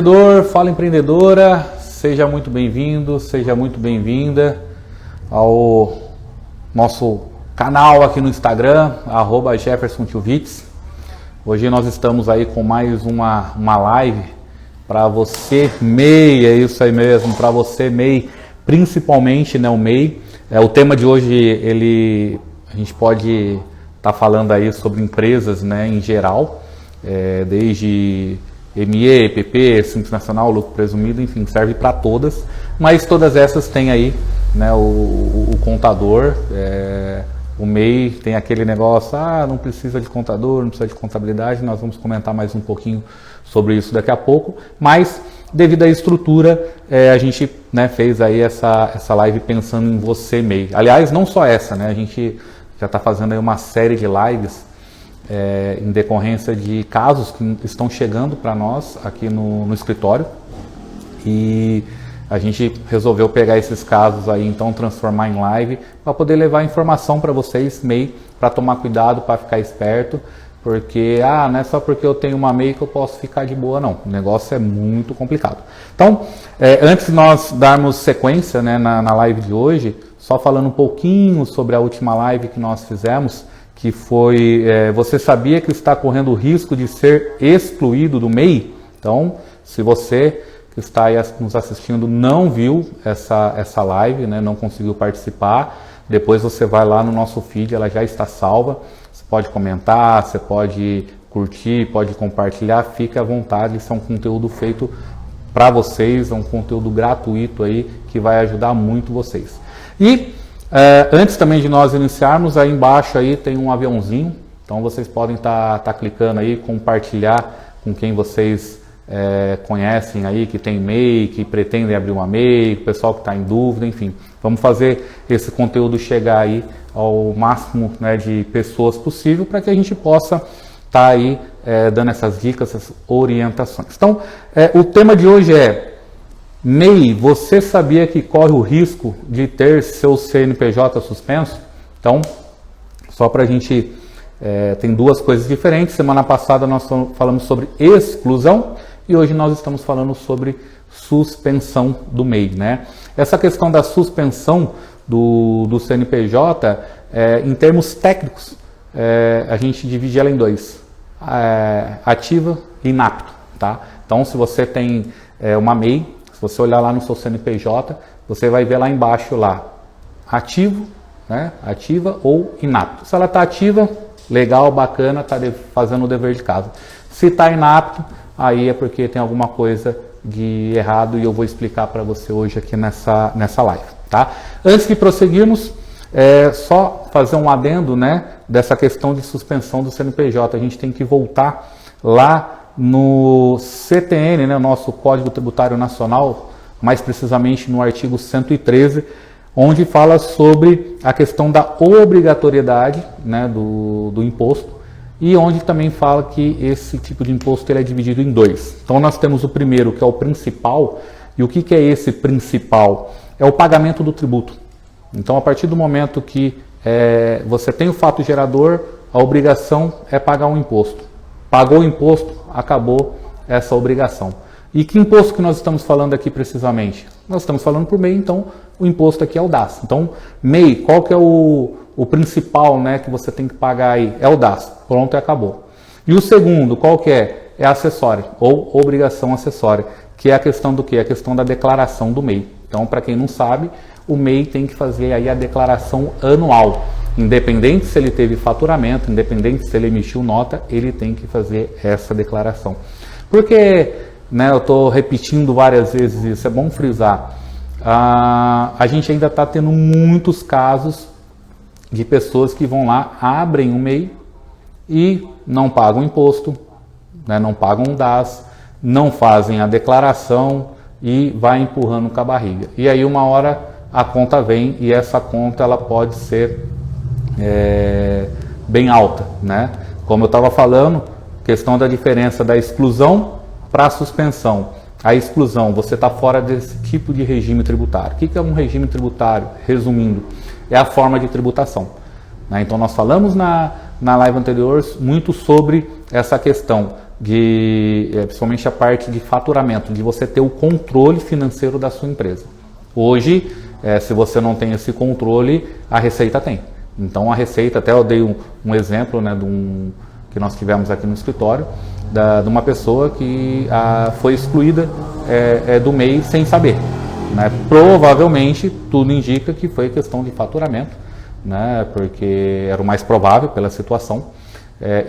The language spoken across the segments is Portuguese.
Empreendedor, fala empreendedora, seja muito bem-vindo, seja muito bem-vinda ao nosso canal aqui no Instagram, @JeffersonTioVitz. Hoje nós estamos aí com mais uma live para você MEI, é isso aí mesmo, para você MEI, principalmente, né, o MEI. O tema de hoje, a gente pode estar falando aí sobre empresas, né, em geral, desde ME, EPP, Simples Nacional, lucro presumido, enfim, serve para todas, mas todas essas têm aí, né, o contador, o MEI tem aquele negócio, não precisa de contador, não precisa de contabilidade, nós vamos comentar mais um pouquinho sobre isso daqui a pouco, mas devido à estrutura, a gente, né, fez aí essa live pensando em você MEI. Aliás, não só essa, né, a gente já está fazendo aí uma série de lives em decorrência de casos que estão chegando para nós aqui no escritório, e a gente resolveu pegar esses casos aí, então transformar em live para poder levar informação para vocês MEI, para tomar cuidado, para ficar esperto, porque não é só porque eu tenho uma MEI que eu posso ficar de boa, não, o negócio é muito complicado. Então, antes de nós darmos sequência, né, na live de hoje, só falando um pouquinho sobre a última live que nós fizemos, que foi, você sabia que está correndo o risco de ser excluído do MEI? Então, se você que está aí nos assistindo não viu essa live, né, não conseguiu participar, depois você vai lá no nosso feed, ela já está salva, você pode comentar, você pode curtir, pode compartilhar, fique à vontade, isso é um conteúdo feito para vocês, é um conteúdo gratuito aí, que vai ajudar muito vocês. E antes também de nós iniciarmos, aí embaixo aí tem um aviãozinho, então vocês podem estar clicando aí, compartilhar com quem vocês conhecem aí, que tem MEI, que pretendem abrir uma MEI, o pessoal que está em dúvida, enfim. Vamos fazer esse conteúdo chegar aí ao máximo, né, de pessoas possível, para que a gente possa estar aí dando essas dicas, essas orientações. Então, o tema de hoje é: MEI, você sabia que corre o risco de ter seu CNPJ suspenso? Então, só para a gente, tem duas coisas diferentes. Semana passada nós falamos sobre exclusão e hoje nós estamos falando sobre suspensão do MEI, né? Essa questão da suspensão do CNPJ, em termos técnicos, a gente divide ela em dois, ativa e inapto, tá? Então, se você tem uma MEI, se você olhar lá no seu CNPJ, você vai ver lá embaixo lá, ativo, né, ativa ou inapto. Se ela está ativa, legal, bacana, está fazendo o dever de casa. Se está inapto, aí é porque tem alguma coisa de errado e eu vou explicar para você hoje aqui nessa live, tá? Antes de prosseguirmos, só fazer um adendo, né, dessa questão de suspensão do CNPJ. A gente tem que voltar lá no CTN, né, nosso Código Tributário Nacional, mais precisamente no artigo 113, onde fala sobre a questão da obrigatoriedade, né, do imposto, e onde também fala que esse tipo de imposto ele é dividido em dois. Então nós temos o primeiro, que é o principal, e o que é esse principal? É o pagamento do tributo. Então, a partir do momento que você tem o fato gerador, a obrigação é pagar um imposto. Pagou o imposto, acabou essa obrigação. E que imposto que nós estamos falando aqui precisamente? Nós estamos falando por MEI, então o imposto aqui é o DAS. Então, MEI, qual que é o principal, né, que você tem que pagar aí? É o DAS. Pronto, e acabou. E o segundo, qual que é? É acessória, ou obrigação acessória, que é a questão do quê? A questão da declaração do MEI. Então, para quem não sabe, o MEI tem que fazer aí a declaração anual. Independente se ele teve faturamento, independente se ele emitiu nota, ele tem que fazer essa declaração. Porque, né, eu estou repetindo várias vezes isso, é bom frisar, a gente ainda está tendo muitos casos de pessoas que vão lá, abrem um MEI e não pagam imposto, né, não pagam o DAS, não fazem a declaração e vai empurrando com a barriga. E aí uma hora a conta vem e essa conta ela pode ser bem alta, né? Como eu estava falando, questão da diferença da exclusão para a suspensão. A exclusão, você está fora desse tipo de regime tributário. O que é um regime tributário? Resumindo, é a forma de tributação, né? Então nós falamos na live anterior muito sobre essa questão principalmente a parte de faturamento, de você ter o controle financeiro da sua empresa. Hoje, se você não tem esse controle, a Receita tem. Então a Receita, até eu dei um exemplo, né, que nós tivemos aqui no escritório, de uma pessoa que foi excluída do MEI sem saber. Né? Provavelmente, tudo indica que foi questão de faturamento, né, porque era o mais provável pela situação.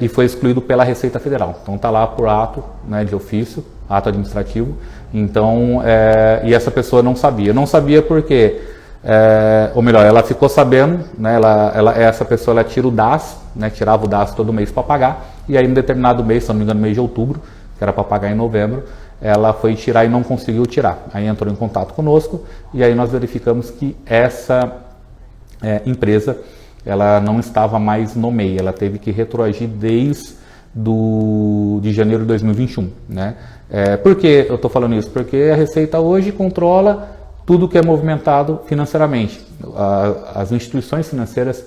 E foi excluído pela Receita Federal. Então está lá por ato, né, de ofício, ato administrativo. Então, e essa pessoa não sabia. Não sabia porque, ou melhor, ela ficou sabendo, né, essa pessoa ela tira o DAS, né, tirava o DAS todo mês para pagar, e aí em determinado mês, se não me engano, mês de outubro, que era para pagar em novembro, ela foi tirar e não conseguiu tirar. Aí entrou em contato conosco, e aí nós verificamos que essa empresa ela não estava mais no MEI, ela teve que retroagir desde de janeiro de 2021. Né? Por que eu estou falando isso? Porque a Receita hoje controla tudo que é movimentado financeiramente. As instituições financeiras,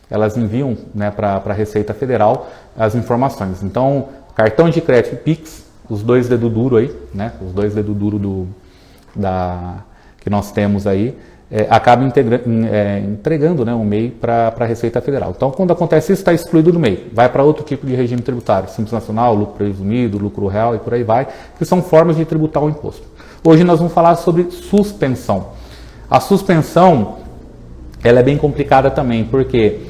elas enviam, né, para a Receita Federal as informações. Então, cartão de crédito Pix, os 2 dedos duros aí, né, os 2 dedos duros que nós temos aí, acaba entregando, né, um MEI para a Receita Federal. Então, quando acontece isso, está excluído do MEI. Vai para outro tipo de regime tributário, Simples Nacional, lucro presumido, lucro real e por aí vai, que são formas de tributar o imposto. Hoje nós vamos falar sobre suspensão. A suspensão, ela é bem complicada também, porque,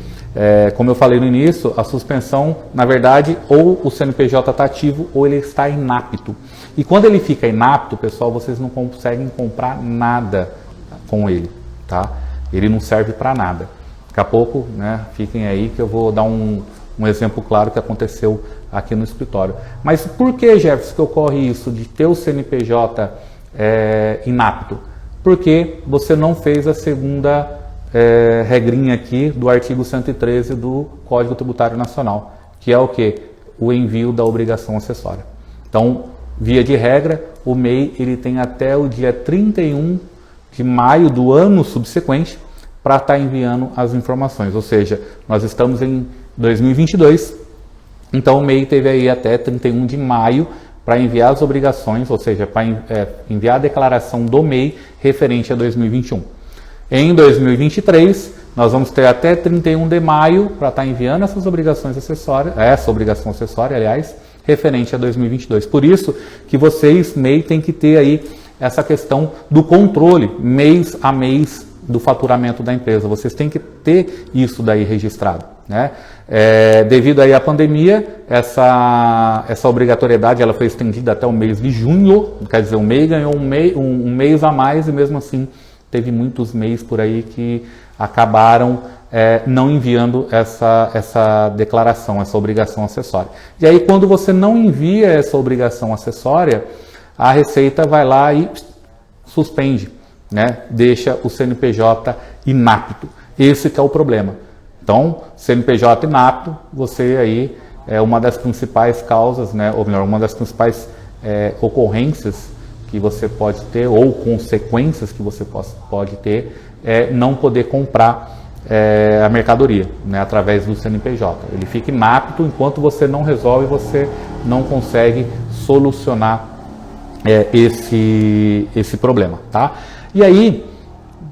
como eu falei no início, a suspensão, na verdade, ou o CNPJ está ativo ou ele está inapto. E quando ele fica inapto, pessoal, vocês não conseguem comprar nada com ele, tá? Ele não serve para nada. Daqui a pouco, né, fiquem aí que eu vou dar um exemplo claro que aconteceu aqui no escritório. Mas por que, Jefferson, que ocorre isso de ter o CNPJ inapto? Porque você não fez a segunda regrinha aqui do artigo 113 do Código Tributário Nacional, que é o quê? O envio da obrigação acessória. Então, via de regra, o MEI ele tem até o dia 31 de maio do ano subsequente para estar enviando as informações. Ou seja, nós estamos em 2022, então o MEI teve aí até 31 de maio para enviar as obrigações, ou seja, para enviar a declaração do MEI referente a 2021. Em 2023, nós vamos ter até 31 de maio para estar enviando essas obrigações acessórias, essa obrigação acessória, aliás, referente a 2022. Por isso que vocês, MEI, têm que ter aí essa questão do controle mês a mês do faturamento da empresa. Vocês têm que ter isso daí registrado. Né? Devido aí à pandemia, essa obrigatoriedade ela foi estendida até o mês de junho, quer dizer, o MEI ganhou um mês a mais e mesmo assim teve muitos MEIs por aí que acabaram não enviando essa declaração, essa obrigação acessória. E aí quando você não envia essa obrigação acessória, a Receita vai lá e suspende, né? Deixa o CNPJ inapto. Esse que é o problema. Então, CNPJ inapto, você aí é uma das principais causas, né? Ou melhor, uma das principais ocorrências que você pode ter, ou consequências que você pode ter, não poder comprar a mercadoria, né? Através do CNPJ. Ele fica inapto enquanto você não resolve, você não consegue solucionar esse problema, tá? E aí,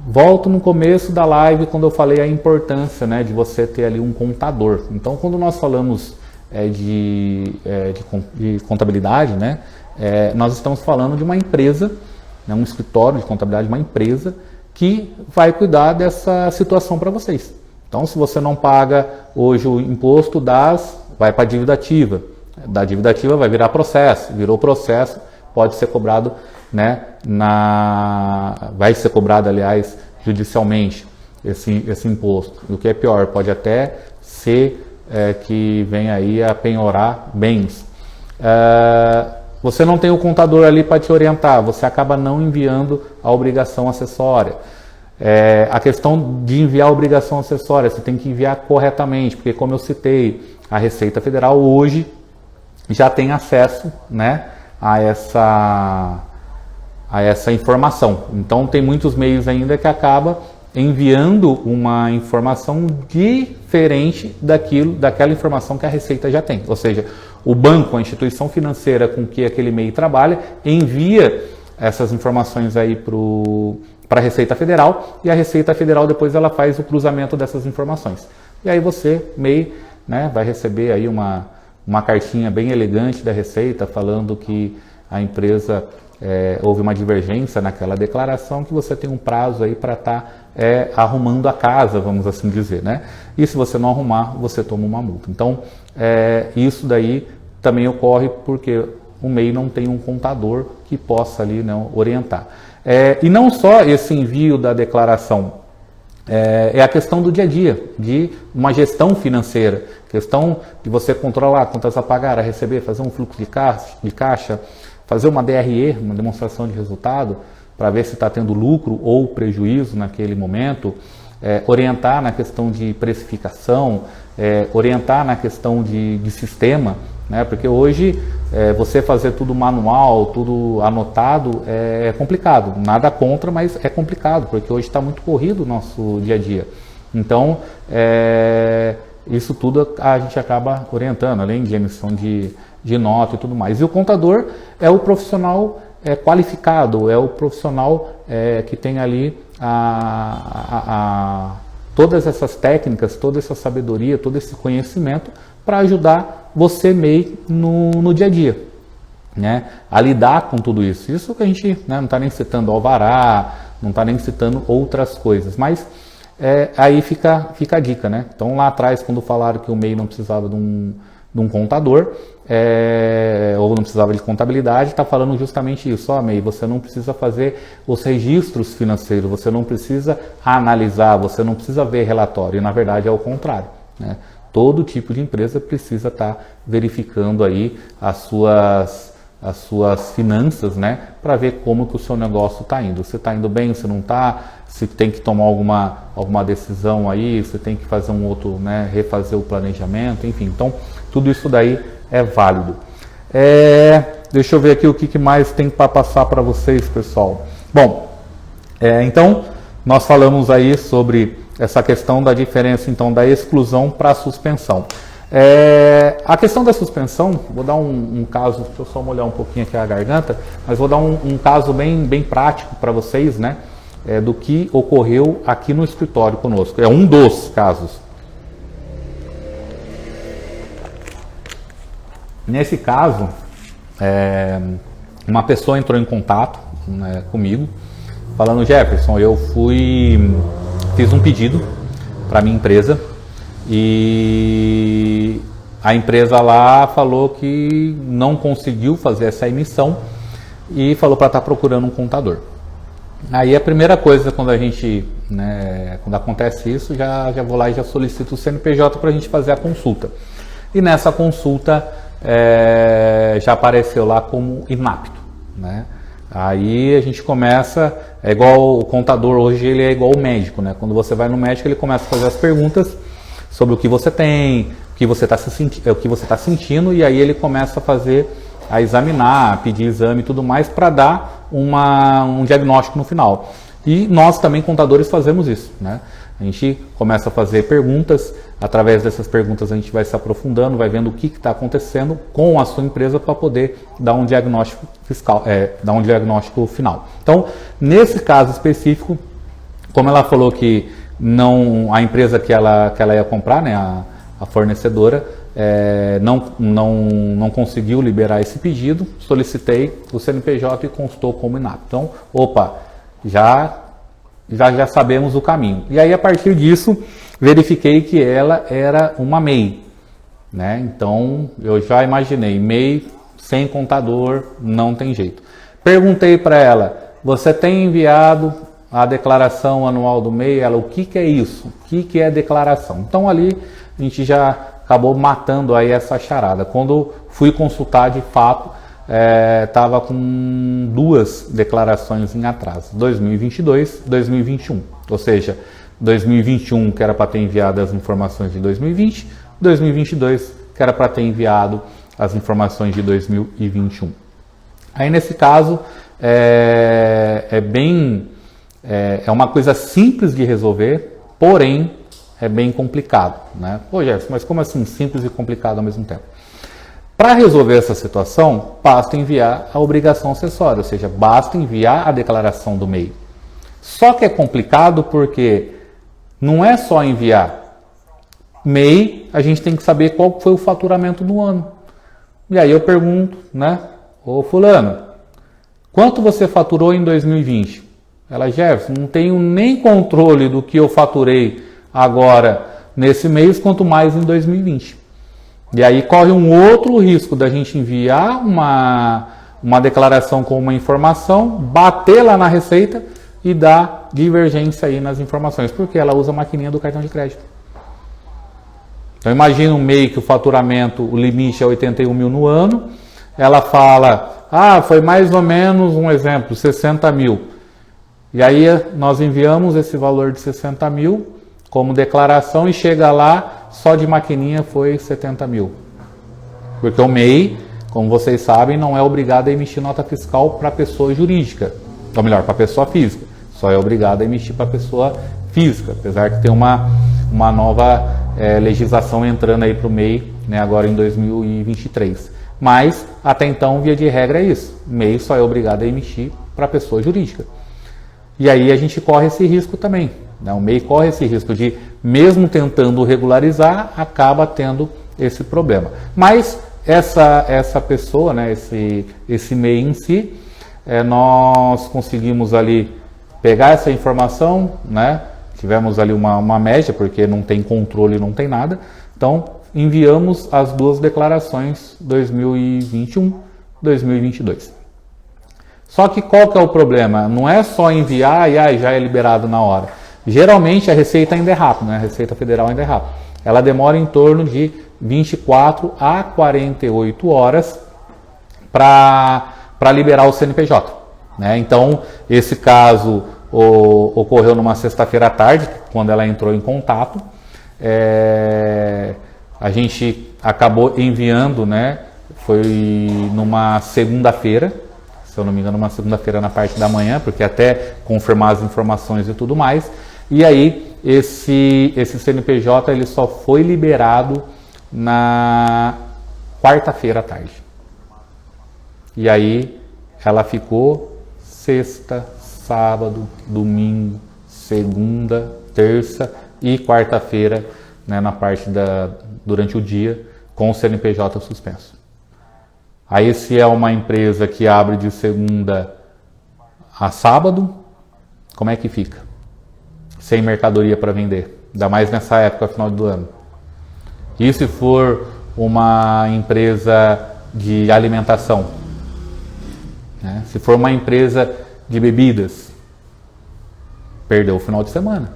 volto no começo da live quando eu falei a importância, né, de você ter ali um contador. Então, quando nós falamos de contabilidade, né, nós estamos falando de uma empresa, né, um escritório de contabilidade, uma empresa que vai cuidar dessa situação para vocês. Então, se você não paga hoje o imposto vai para a dívida ativa. Da dívida ativa vai virar processo, virou processo, pode ser cobrado, né, vai ser cobrado, aliás, judicialmente esse imposto. E o que é pior, pode até ser que venha aí a penhorar bens. Você não tem o contador ali para te orientar, você acaba não enviando a obrigação acessória. A questão de enviar a obrigação acessória, você tem que enviar corretamente, porque como eu citei, a Receita Federal hoje já tem acesso, né, a essa informação. Então tem muitos meios ainda que acaba enviando uma informação diferente daquela informação que a Receita já tem. Ou seja, o banco, a instituição financeira com que aquele MEI trabalha, envia essas informações aí para a Receita Federal, e a Receita Federal depois ela faz o cruzamento dessas informações. E aí você, MEI, né, vai receber aí uma cartinha bem elegante da Receita falando que a empresa houve uma divergência naquela declaração, que você tem um prazo aí para estar arrumando a casa, vamos assim dizer, né? E se você não arrumar, você toma uma multa. Então, isso daí também ocorre porque o MEI não tem um contador que possa ali, né, orientar. E não só esse envio da declaração, é a questão do dia a dia, de uma gestão financeira, questão de você controlar quantas a pagar, a receber, fazer um fluxo de caixa, fazer uma DRE, uma demonstração de resultado, para ver se está tendo lucro ou prejuízo naquele momento, orientar na questão de precificação, orientar na questão de sistema, né? Porque hoje você fazer tudo manual, tudo anotado é complicado. Nada contra, mas é complicado, porque hoje está muito corrido o nosso dia a dia. Então, isso tudo a gente acaba orientando, além de emissão de nota e tudo mais. E o contador é o profissional qualificado, é o profissional que tem ali todas essas técnicas, toda essa sabedoria, todo esse conhecimento para ajudar você, MEI, no dia a dia, né? A lidar com tudo isso. Isso que a gente, né, não está nem citando alvará, não está nem citando outras coisas, mas aí fica a dica, né? Então lá atrás, quando falaram que o MEI não precisava de um contador, ou não precisava de contabilidade, está falando justamente isso. MEI, você não precisa fazer os registros financeiros, você não precisa analisar, você não precisa ver relatório, e na verdade é o contrário, né? Todo tipo de empresa precisa estar verificando aí as suas finanças, né, para ver como que o seu negócio está indo. Se está indo bem, se não está, se tem que tomar alguma decisão aí, se tem que fazer um outro, né, refazer o planejamento, enfim. Então, tudo isso daí é válido. Deixa eu ver aqui o que mais tem para passar para vocês, pessoal. Bom, então, nós falamos aí sobre essa questão da diferença, então, da exclusão para a suspensão. A questão da suspensão, vou dar um caso, deixa eu só molhar um pouquinho aqui a garganta, mas vou dar um caso bem prático para vocês, né, do que ocorreu aqui no escritório conosco. É um dos casos. Nesse caso, uma pessoa entrou em contato, né, comigo, falando: Jefferson, eu fiz um pedido para minha empresa e a empresa lá falou que não conseguiu fazer essa emissão e falou para estar procurando um contador. Aí a primeira coisa, quando a gente, né, quando acontece isso, já vou lá e já solicito o CNPJ para a gente fazer a consulta. E nessa consulta já apareceu lá como inapto, né? Aí a gente começa, é igual o contador hoje, ele é igual o médico, né? Quando você vai no médico, ele começa a fazer as perguntas sobre o que você tem, o que você está sentindo, e aí ele começa a examinar, pedir exame e tudo mais para dar um diagnóstico no final. E nós também, contadores, fazemos isso, né? A gente começa a fazer perguntas, através dessas perguntas a gente vai se aprofundando, vai vendo o que está acontecendo com a sua empresa para poder dar um diagnóstico dar um diagnóstico final. Então, nesse caso específico, como ela falou que a empresa que ela ia comprar, né, a fornecedora, não conseguiu liberar esse pedido, solicitei o CNPJ e constou como inapto. Então, já sabemos o caminho. E aí, a partir disso, verifiquei que ela era uma MEI, né? Então, eu já imaginei, MEI sem contador, não tem jeito. Perguntei para ela: você tem enviado a declaração anual do MEI? Ela: o que é isso? O que é declaração? Então, ali, a gente já acabou matando aí essa charada. Quando fui consultar, de fato, estava com 2 declarações em atraso, 2022 e 2021. Ou seja, 2021 que era para ter enviado as informações de 2020, 2022 que era para ter enviado as informações de 2021. Aí nesse caso é bem é uma coisa simples de resolver, porém é bem complicado, né? Pô, Jefferson, mas como assim simples e complicado ao mesmo tempo? Para resolver essa situação, basta enviar a obrigação acessória, ou seja, basta enviar a declaração do MEI. Só que é complicado porque não é só enviar. MEI, a gente tem que saber qual foi o faturamento do ano. E aí eu pergunto, né? Ô fulano, quanto você faturou em 2020? Ela, Jefferson, não tenho nem controle do que eu faturei agora nesse mês, quanto mais em 2020. E aí corre um outro risco da gente enviar uma declaração com uma informação, bater lá na Receita e dar divergência aí nas informações, porque ela usa a maquininha do cartão de crédito. Então imagina um MEI que o faturamento, o limite é 81 mil no ano, ela fala, foi mais ou menos, um exemplo, 60 mil. E aí nós enviamos esse valor de 60 mil como declaração e chega lá, só de maquininha foi 70 mil. Porque o MEI, como vocês sabem, não é obrigado a emitir nota fiscal para pessoa jurídica. Ou melhor, para pessoa física. Só é obrigado a emitir para pessoa física. Apesar que tem uma nova legislação entrando aí para o MEI, né, agora em 2023. Mas, até então, via de regra é isso. O MEI só é obrigado a emitir para pessoa jurídica. E aí a gente corre esse risco também. O MEI corre esse risco de, mesmo tentando regularizar, acaba tendo esse problema. Mas essa pessoa, né, esse MEI em si, nós conseguimos ali pegar essa informação, né, tivemos ali uma média, porque não tem controle, não tem nada, então enviamos as duas declarações 2021, 2022. Só que qual que é o problema? Não é só enviar e já é liberado na hora. Geralmente a Receita ainda é rápida, né? A Receita Federal ainda é rápida. Ela demora em torno de 24 a 48 horas para liberar o CNPJ. Né? Então, esse caso ocorreu numa sexta-feira à tarde, quando ela entrou em contato. A gente acabou enviando, né? Foi numa segunda-feira, se eu não me engano, uma segunda-feira na parte da manhã, porque até confirmar as informações e tudo mais. E aí, esse CNPJ ele só foi liberado na quarta-feira à tarde. E aí, ela ficou sexta, sábado, domingo, segunda, terça e quarta-feira, né, na parte durante o dia, com o CNPJ suspenso. Aí, se é uma empresa que abre de segunda a sábado, como é que fica? Sem mercadoria para vender, ainda mais nessa época, final do ano. E se for uma empresa de alimentação? Né? Se for uma empresa de bebidas, perdeu o final de semana.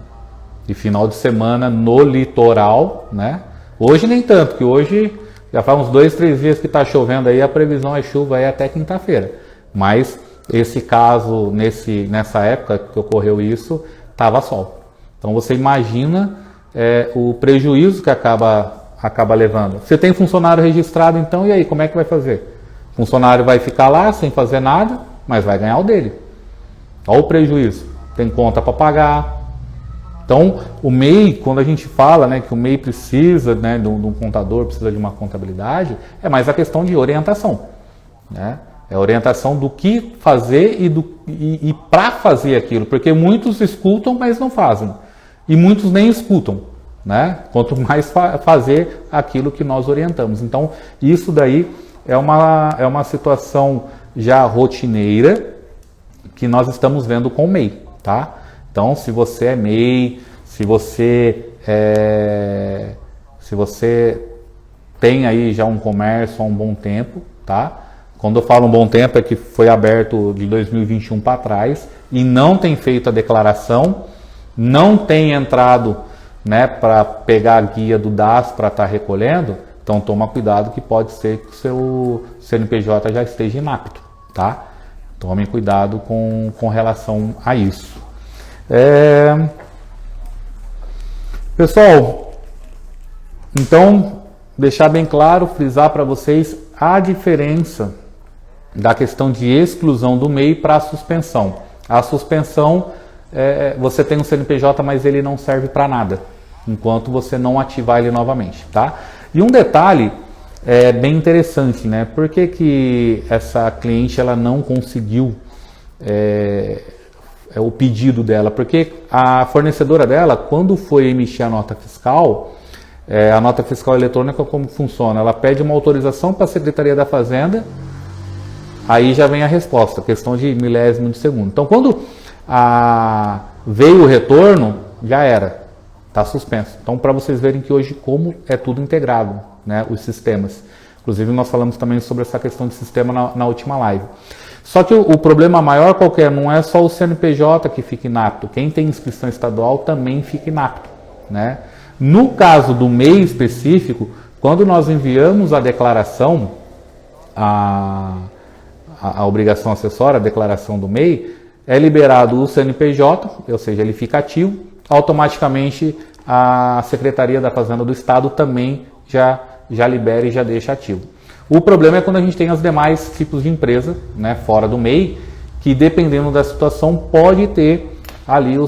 E final de semana no litoral, né? Hoje nem tanto, que hoje já faz uns 2, 3 dias que está chovendo aí, a previsão é chuva aí até quinta-feira. Mas esse caso, nessa época que ocorreu isso, estava sol. Então você imagina o prejuízo que acaba levando. Você tem funcionário registrado então, e aí, como é que vai fazer? O funcionário vai ficar lá sem fazer nada, mas vai ganhar o dele. Olha o prejuízo. Tem conta para pagar. Então, o MEI, quando a gente fala, né, que o MEI precisa, né, de um contador, precisa de uma contabilidade, é mais a questão de orientação. Né? É a orientação do que fazer e para fazer aquilo. Porque muitos escutam, mas não fazem. E muitos nem escutam. Né? Quanto mais fazer aquilo que nós orientamos. Então, isso daí é uma situação já rotineira que nós estamos vendo com o MEI. Tá? Então, se você é MEI, se você tem aí já um comércio há um bom tempo, tá? Quando eu falo um bom tempo é que foi aberto de 2021 para trás e não tem feito a declaração, não tem entrado, né, para pegar a guia do DAS para estar recolhendo, então toma cuidado que pode ser que o seu CNPJ já esteja inapto, tá? Tomem cuidado com relação a isso. Pessoal, então deixar bem claro, frisar para vocês a diferença da questão de exclusão do MEI para a suspensão. A suspensão você tem um CNPJ, mas ele não serve para nada, enquanto você não ativar ele novamente, tá? E um detalhe bem interessante, né? Por que essa cliente ela não conseguiu o pedido dela? Porque a fornecedora dela, quando foi emitir a nota fiscal eletrônica, como funciona? Ela pede uma autorização para a Secretaria da Fazenda, aí já vem a resposta, questão de milésimo de segundo. Então, quando veio o retorno, já era, está suspenso. Então, para vocês verem que hoje como é tudo integrado, né, os sistemas. Inclusive, nós falamos também sobre essa questão de sistema na última live. Só que o problema maior qualquer, não é só o CNPJ que fica inapto, quem tem inscrição estadual também fica inapto, né? No caso do MEI específico, quando nós enviamos a declaração, a obrigação acessória, a declaração do MEI, é liberado o CNPJ, ou seja, ele fica ativo, automaticamente a Secretaria da Fazenda do Estado também já libera e já deixa ativo. O problema é quando a gente tem os demais tipos de empresa, né, fora do MEI, que dependendo da situação pode ter ali a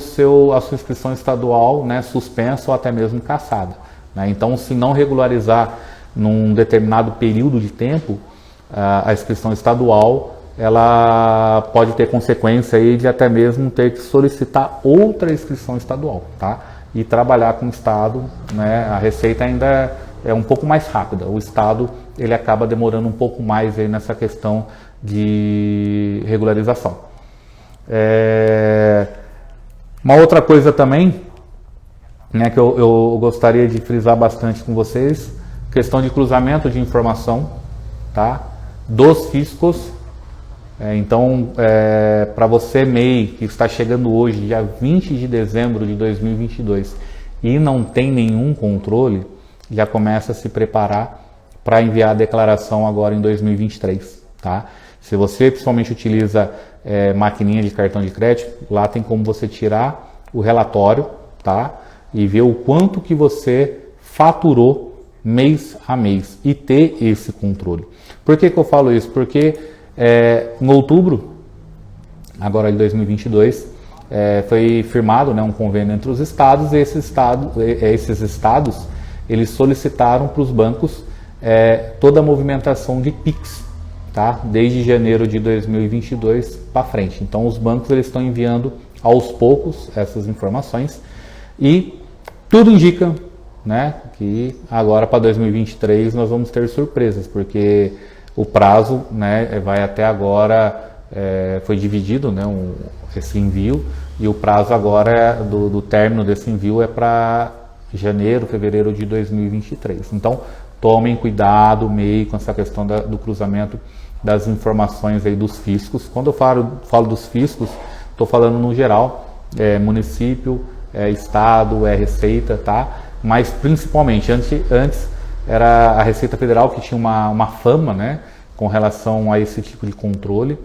sua inscrição estadual, né, suspensa ou até mesmo cassada, né? Então, se não regularizar num determinado período de tempo, a inscrição estadual, ela pode ter consequência aí de até mesmo ter que solicitar outra inscrição estadual, tá? E trabalhar com o Estado, né, a Receita ainda é um pouco mais rápida. O Estado, ele acaba demorando um pouco mais aí nessa questão de regularização. Uma outra coisa também, né, que eu gostaria de frisar bastante com vocês, questão de cruzamento de informação, tá, dos fiscos. Então, para você MEI que está chegando hoje, dia 20 de dezembro de 2022, e não tem nenhum controle, já começa a se preparar para enviar a declaração agora em 2023, tá? Se você principalmente utiliza maquininha de cartão de crédito, lá tem como você tirar o relatório, tá? E ver o quanto que você faturou mês a mês e ter esse controle. Por que eu falo isso? Porque em outubro, agora de 2022, foi firmado, né, um convênio entre os estados, e esses estados eles solicitaram para os bancos toda a movimentação de PIX, tá? Desde janeiro de 2022 para frente. Então, os bancos eles estão enviando aos poucos essas informações e tudo indica, né, que agora para 2023 nós vamos ter surpresas, porque o prazo, né, vai até agora, foi dividido, né, esse envio, e o prazo agora do término desse envio é para janeiro, fevereiro de 2023. Então, tomem cuidado, MEI, com essa questão do cruzamento das informações aí dos fiscos. Quando eu falo dos fiscos, estou falando no geral, município, estado, Receita, tá? Mas principalmente, antes era a Receita Federal que tinha uma fama, né, com relação a esse tipo de controle.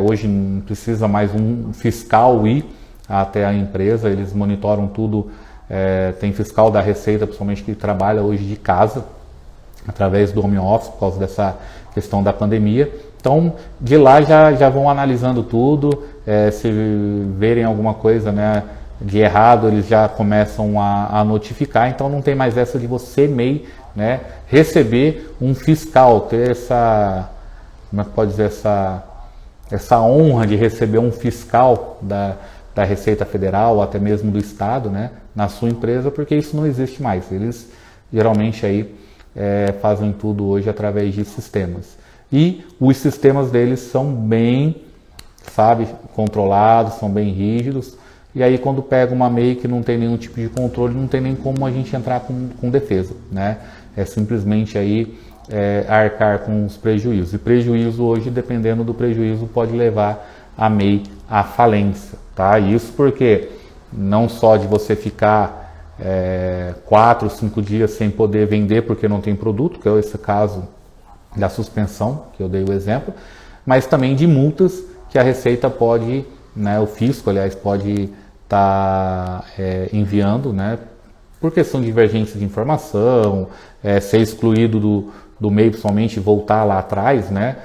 Hoje não precisa mais um fiscal ir até a empresa, eles monitoram tudo. Tem fiscal da Receita, principalmente, que trabalha hoje de casa, através do home office, por causa dessa questão da pandemia. Então, de lá já vão analisando tudo, se verem alguma coisa, né, de errado, eles já começam a notificar. Então, não tem mais essa de você, MEI, né, receber um fiscal, ter essa, como é que pode dizer, essa honra de receber um fiscal da Receita Federal, ou até mesmo do Estado, né, na sua empresa, porque isso não existe mais. Eles geralmente aí fazem tudo hoje através de sistemas. E os sistemas deles são bem, controlados, são bem rígidos. E aí quando pega uma MEI que não tem nenhum tipo de controle, não tem nem como a gente entrar com defesa, né? É simplesmente aí arcar com os prejuízos. E prejuízo hoje, dependendo do prejuízo, pode levar a MEI à falência, tá? Isso porque não só de você ficar 4, 5 dias sem poder vender porque não tem produto, que é esse caso da suspensão, que eu dei o exemplo, mas também de multas que a Receita pode, né, o fisco, aliás, pode estar enviando, né, por questão de divergência de informação, ser excluído do MEI, principalmente voltar lá atrás, né,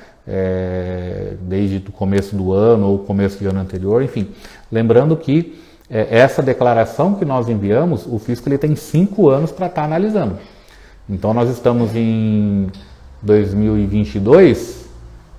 desde o começo do ano ou começo de ano anterior, enfim. Lembrando que essa declaração que nós enviamos, o fisco ele tem 5 anos para estar analisando. Então nós estamos em 2022,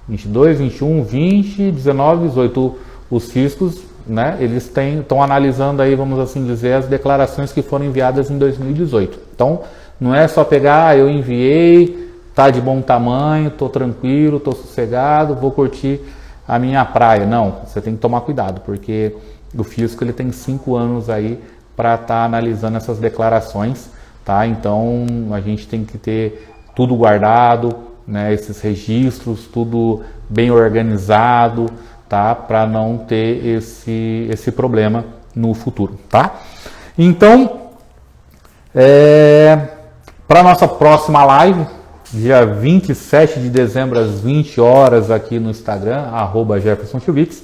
22, 21, 20, 19, 18, os fiscos, né, eles estão analisando aí, vamos assim dizer, as declarações que foram enviadas em 2018. Então, não é só pegar, eu enviei, tá de bom tamanho, tô tranquilo, tô sossegado, vou curtir a minha praia. Não, você tem que tomar cuidado, porque o fisco ele tem 5 anos aí para estar analisando essas declarações, tá? Então, a gente tem que ter tudo guardado, né, esses registros, tudo bem organizado, tá? Para não ter esse problema no futuro, tá? Então, para nossa próxima live, dia 27 de dezembro às 20 horas aqui no Instagram, @JeffersonTioVits,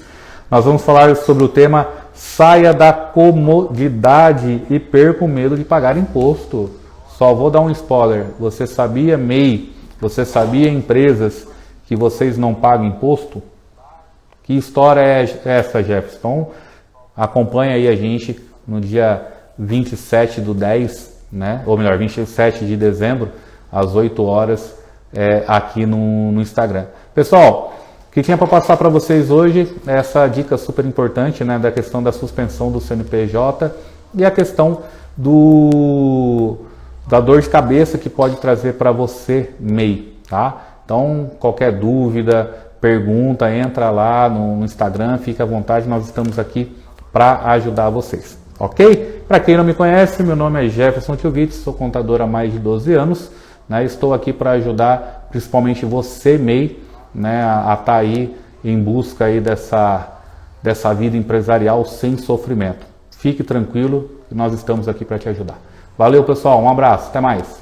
nós vamos falar sobre o tema saia da comodidade e perca o medo de pagar imposto. Só vou dar um spoiler, você sabia, MEI, você sabia, empresas, que vocês não pagam imposto? Que história é essa, Jefferson? Então, acompanha aí a gente no dia 27/10, né? Ou melhor, 27 de dezembro, às 8 horas, aqui no Instagram. Pessoal, o que tinha para passar para vocês hoje é essa dica super importante, né? Da questão da suspensão do CNPJ e a questão da dor de cabeça que pode trazer para você, MEI, tá? Então, qualquer dúvida, pergunta, entra lá no Instagram, fica à vontade, nós estamos aqui para ajudar vocês, ok? Para quem não me conhece, meu nome é Jefferson Tiovits, sou contador há mais de 12 anos, né? Estou aqui para ajudar principalmente você, MEI, né? A estar aí em busca aí dessa vida empresarial sem sofrimento. Fique tranquilo, nós estamos aqui para te ajudar. Valeu, pessoal, um abraço, até mais.